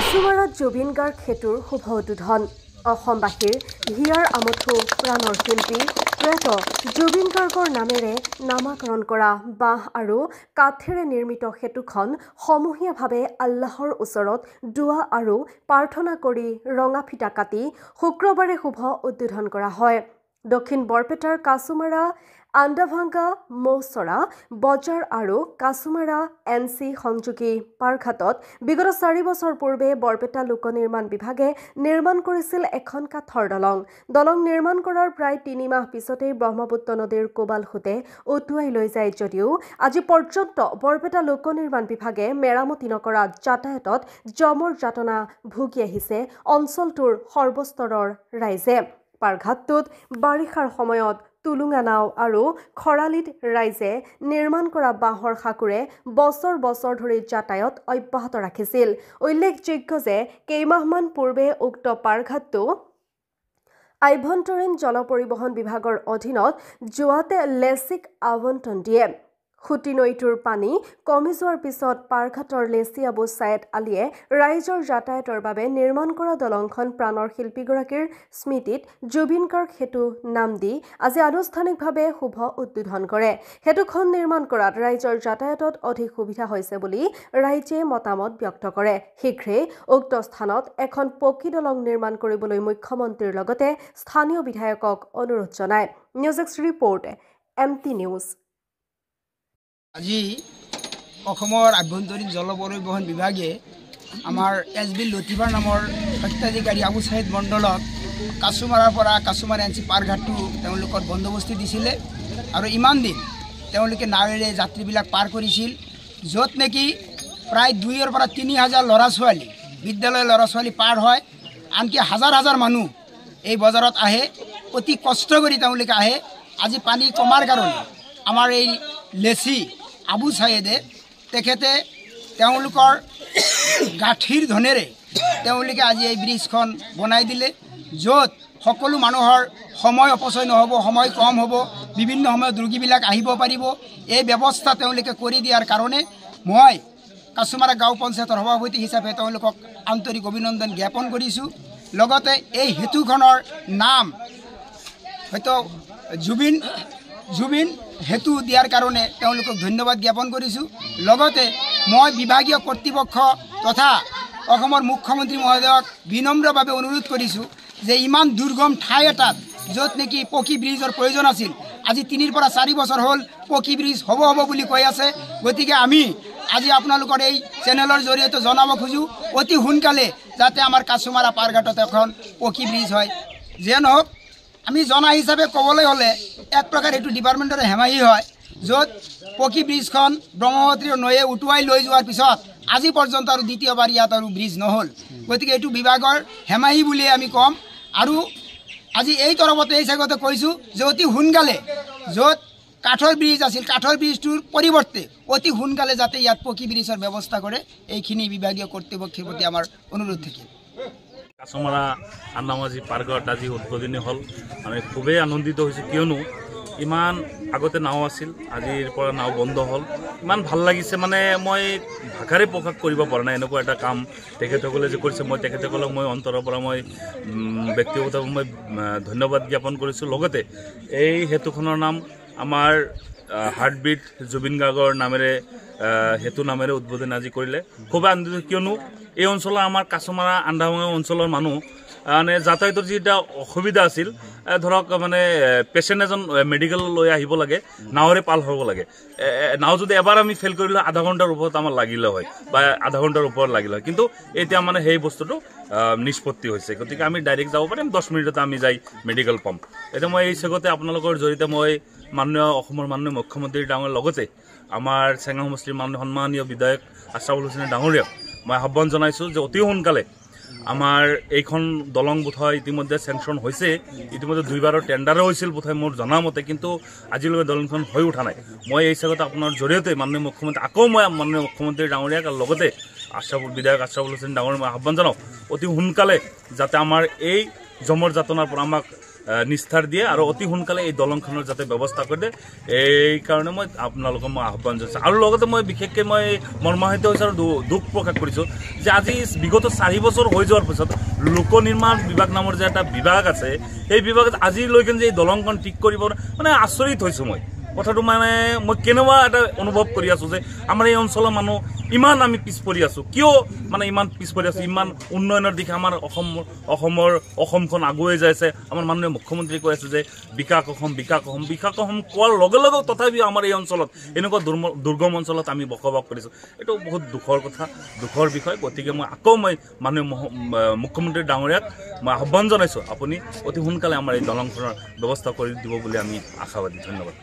কাছুমাৰাত জুবিন গাৰ্গ সেতুৰ শুভ উদ্বোধন অসমবাসীৰ হিয়াৰ আমঠু প্ৰাণৰ শিল্পী প্ৰয়াত জুবিন গাৰ্গৰ নামেৰে নামাকৰণ কৰা বাঁহ আৰু কাঠেৰে নিৰ্মিত সেতুখন সমূহীয়াভাৱে আল্লাহৰ ওচৰত দুৱা আৰু প্ৰাৰ্থনা কৰি ৰঙা ফিটা কাটি শুক্ৰবাৰে শুভ উদ্বোধন কৰা হয়। দক্ষিণ বৰপেটাৰ কাছুমাৰা আন্দাভাঙ্গা মৌচৰা বজাৰ আৰু কাছুমাৰা এনচি সংযোগী পাৰঘাটত বিগত 4 বছৰ পূৰ্বে বৰপেটা লোক নিৰ্মাণ বিভাগে নিৰ্মাণ কৰিছিল এখন কাঠৰ দলং। দলং নিৰ্মাণ কৰাৰ প্ৰায় 3 মাহ পিছতেই ব্ৰহ্মপুত্ৰ নদীৰ কোবাল সোঁতে উটুৱাই লৈ যায় যদিও আজি পৰ্যন্ত বৰপেটা লোক নিৰ্মাণ বিভাগে মেৰামতি নকৰা যাতায়াতত জমৰ যাতনা ভুগি আহিছে অঞ্চলটোৰ সৰ্বস্তৰৰ ৰাইজে। পাৰঘাটটোত বাৰিষাৰ সময়ত তুলুঙা নাও আৰু খৰালিত ৰাইজে নিৰ্মাণ কৰা বাঁহৰ সাঁকোৰে বছৰ বছৰ ধৰি যাতায়াত অব্যাহত ৰাখিছিল। উল্লেখযোগ্য যে কেইমাহমান পূৰ্বে উক্ত পাৰঘাটটো আভ্যন্তৰীণ জল পৰিবহণ বিভাগৰ অধীনত যোৱাতে লেচিক আৱণ্টন দিয়ে। খুটি নৈটোৰ পানী কমি যোৱাৰ পিছত পাৰঘাটৰ লেচিয়াবু ছায়েদ আলীয়ে ৰাইজৰ যাতায়াতৰ বাবে নিৰ্মাণ কৰা দলংখন প্ৰাণৰ শিল্পীগৰাকীৰ স্মৃতিত জুবিন গাৰ্গ সেতু নাম দি আজি আনুষ্ঠানিকভাৱে শুভ উদ্বোধন কৰে। সেতুখন নিৰ্মাণ কৰাত ৰাইজৰ যাতায়াতত অধিক সুবিধা হৈছে বুলি ৰাইজে মতামত ব্যক্ত কৰে। শীঘ্ৰেই উক্ত স্থানত এখন পকী দলং নিৰ্মাণ কৰিবলৈ মুখ্যমন্ত্ৰীৰ লগতে স্থানীয় বিধায়কক অনুৰোধ জনায়। News x report MT news. আজি অসমৰ আভ্যন্তৰীণ জল পৰিবহণ বিভাগে আমাৰ SB লতিফাৰ নামৰ সত্যাধিকাৰী আবু ছাইদ মণ্ডলক কাছুমাৰাৰ পৰা কাছুমাৰা এনচি পাৰঘাটটো তেওঁলোকৰ বন্দোবস্তি দিছিলে আৰু ইমান দিন তেওঁলোকে নাৱেৰে যাত্ৰীবিলাক পাৰ কৰিছিল, য'ত নেকি প্ৰায় 2,000 পৰা 3,000 ল'ৰা ছোৱালী বিদ্যালয়ৰ ল'ৰা ছোৱালী পাৰ হয়। আনকি হাজাৰ হাজাৰ মানুহ এই বজাৰত আহে, অতি কষ্ট কৰি তেওঁলোকে আহে। আজি পানী কমাৰ কাৰণে আমাৰ এই লেচি আবু ছায়েদে তেখেতে তেওঁলোকৰ গাঁঠিৰ ধনেৰে তেওঁলোকে আজি এই ব্ৰিজখন বনাই দিলে, য'ত সকলো মানুহৰ সময় অপচয় নহ'ব, সময় কম হ'ব, বিভিন্ন সময়ত ৰোগীবিলাক আহিব পাৰিব। এই ব্যৱস্থা তেওঁলোকে কৰি দিয়াৰ কাৰণে মই কাছুমাৰা গাঁও পঞ্চায়তৰ সভাপতি হিচাপে তেওঁলোকক আন্তৰিক অভিনন্দন জ্ঞাপন কৰিছোঁ। লগতে এই সেতুখনৰ নাম হয়তো জুবিন সেতু দিয়াৰ কাৰণে তেওঁলোকক ধন্যবাদ জ্ঞাপন কৰিছোঁ। লগতে মই বিভাগীয় কৰ্তৃপক্ষ তথা অসমৰ মুখ্যমন্ত্ৰী মহোদয়ক বিনম্ৰভাৱে অনুৰোধ কৰিছোঁ যে ইমান দুৰ্গম ঠাই এটাত য'ত নেকি পকী ব্ৰিজৰ প্ৰয়োজন আছিল, আজি 3 পৰা 4 বছৰ হ'ল পকী ব্ৰিজ হ'ব বুলি কৈ আছে। গতিকে আমি আজি আপোনালোকৰ এই চেনেলৰ জৰিয়তে জনাব খোজোঁ অতি সোনকালে যাতে আমাৰ কাছুমাৰা পাৰঘাটত এখন পকী ব্ৰিজ হয়। যে নহওক আমি জনা হিচাপে ক'বলৈ হ'লে এক প্ৰকাৰ এইটো ডিপাৰ্টমেণ্টৰ হেমাহি হয়, য'ত পকী ব্ৰিজখন ব্ৰহ্মপুত্ৰৰ নৈয়ে উটুৱাই লৈ যোৱাৰ পিছত আজি পৰ্যন্ত আৰু দ্বিতীয়বাৰ ইয়াত আৰু ব্ৰিজ নহ'ল। গতিকে এইটো বিভাগৰ হেমাহি বুলিয়ে আমি ক'ম। আৰু আজি এই তৰফতে এই চাগতে কৈছোঁ যে অতি সোনকালে য'ত কাঠৰ ব্ৰিজ আছিল, কাঠৰ ব্ৰিজটোৰ পৰিৱৰ্তে অতি সোনকালে যাতে ইয়াত পকী ব্ৰিজৰ ব্যৱস্থা কৰে, এইখিনি বিভাগীয় কৰ্তৃপক্ষৰ প্ৰতি আমাৰ অনুৰোধ থাকিল। কাছুমাৰা আন্দামাজি পাৰ্কত আজি উদ্বোধনী হ'ল। আমি খুবেই আনন্দিত হৈছোঁ, কিয়নো ইমান আগতে নাও আছিল, আজিৰ পৰা নাও বন্ধ হ'ল। ইমান ভাল লাগিছে, মানে মই ভাষাৰে প্ৰকাশ কৰিব পৰা নাই এনেকুৱা এটা কাম তেখেতসকলে যে কৰিছে। মই তেখেতসকলক মই অন্তৰৰ পৰা মই ব্যক্তিগতভাৱে মই ধন্যবাদ জ্ঞাপন কৰিছোঁ। লগতে এই সেতুখনৰ নাম আমাৰ হাৰ্টবিট জুবিন গাৰ্গৰ নামেৰে সেতু নামেৰে উদ্বোধন আজি কৰিলে। খুবেই আনন্দিত, কিয়নো এই অঞ্চলৰ আমাৰ কাছুমাৰা আন্দাভাঙ্গা অঞ্চলৰ মানুহ মানে যাতায়াতৰ যিটা অসুবিধা আছিল, ধৰক মানে পেচেণ্ট এজন মেডিকেল লৈ আহিব লাগে, নাৱেৰে পাল হ'ব লাগে। নাও যদি এবাৰ আমি ফেল কৰিলে আধা ঘণ্টাৰ ওপৰত আমাৰ লাগিলে হয় বা আধা ঘণ্টাৰ ওপৰত লাগিলে হয়, কিন্তু এতিয়া মানে সেই বস্তুটো নিষ্পত্তি হৈছে। গতিকে আমি ডাইৰেক্ট যাব পাৰিম, 10 মিনিটতে আমি যাই মেডিকেল পাম। এতিয়া মই এই চেগতে আপোনালোকৰ জৰিয়তে মই অসমৰ মাননীয় মুখ্যমন্ত্ৰী ডাঙৰ লগতে আমাৰ চেঙা সমষ্টিৰ সন্মানীয় বিধায়ক আশ্ৰাফুল হুছেইন ডাঙৰীয়াক মই আহ্বান জনাইছোঁ যে অতি সোনকালে আমাৰ এইখন দলং বোধহয় ইতিমধ্যে চেংচন হৈছে, ইতিমধ্যে 2বাৰৰ টেণ্ডাৰো হৈছিল বোধহয় মোৰ জনামতে, কিন্তু আজিলৈকে দলংখন হৈ উঠা নাই। মই এই চাগতে আপোনাৰ জৰিয়তে মাননীয় মুখ্যমন্ত্ৰী মই মাননীয় মুখ্যমন্ত্ৰী ডাঙৰীয়াক আৰু লগতে বিধায়ক আশ্ৰাফুল হুছেইন ডাঙৰীয়াক মই আহ্বান জনাওঁ অতি সোনকালে যাতে আমাৰ এই জমৰ যাতনাৰ পৰা আমাক নিষ্ঠাৰ দিয়ে আৰু অতি সোনকালে এই দলংখনৰ যাতে ব্যৱস্থা কৰি দিয়ে এই কাৰণে মই আপোনালোকক মই আহ্বান জনাইছোঁ। আৰু লগতে মই বিশেষকৈ মই মৰ্মাহত হৈছোঁ আৰু দুখ প্ৰকাশ কৰিছোঁ যে আজি বিগত 4 বছৰ হৈ যোৱাৰ পিছত লোক নিৰ্মাণ বিভাগ নামৰ যে এটা বিভাগ আছে সেই বিভাগত আজিলৈকে যে এই দলংখন ঠিক কৰিব মানে আচৰিত হৈছোঁ মই। কথাটো মানে মই কেনেকুৱা এটা অনুভৱ কৰি আছোঁ যে আমাৰ এই অঞ্চলৰ মানুহ ইমান আমি পিছ পৰি আছোঁ, কিয় মানে ইমান পিছ পৰি আছোঁ, ইমান উন্নয়নৰ দিশে আমাৰ অসমখন আগুৱাই যাইছে। আমাৰ মাননীয় মুখ্যমন্ত্ৰী কৈ আছে যে বিকাশ অসম কোৱাৰ লগে লগেও তথাপিও আমাৰ এই অঞ্চলত এনেকুৱা দুৰ্গম অঞ্চলত আমি বসবাস কৰিছোঁ। এইটো বহুত দুখৰ কথা, দুখৰ বিষয়। গতিকে মই আকৌ মাননীয় মুখ্যমন্ত্ৰী ডাঙৰীয়াক মই আহ্বান জনাইছোঁ, আপুনি অতি সোনকালে আমাৰ এই দলংখনৰ ব্যৱস্থা কৰি দিব বুলি আমি আশাবাদী। ধন্যবাদ।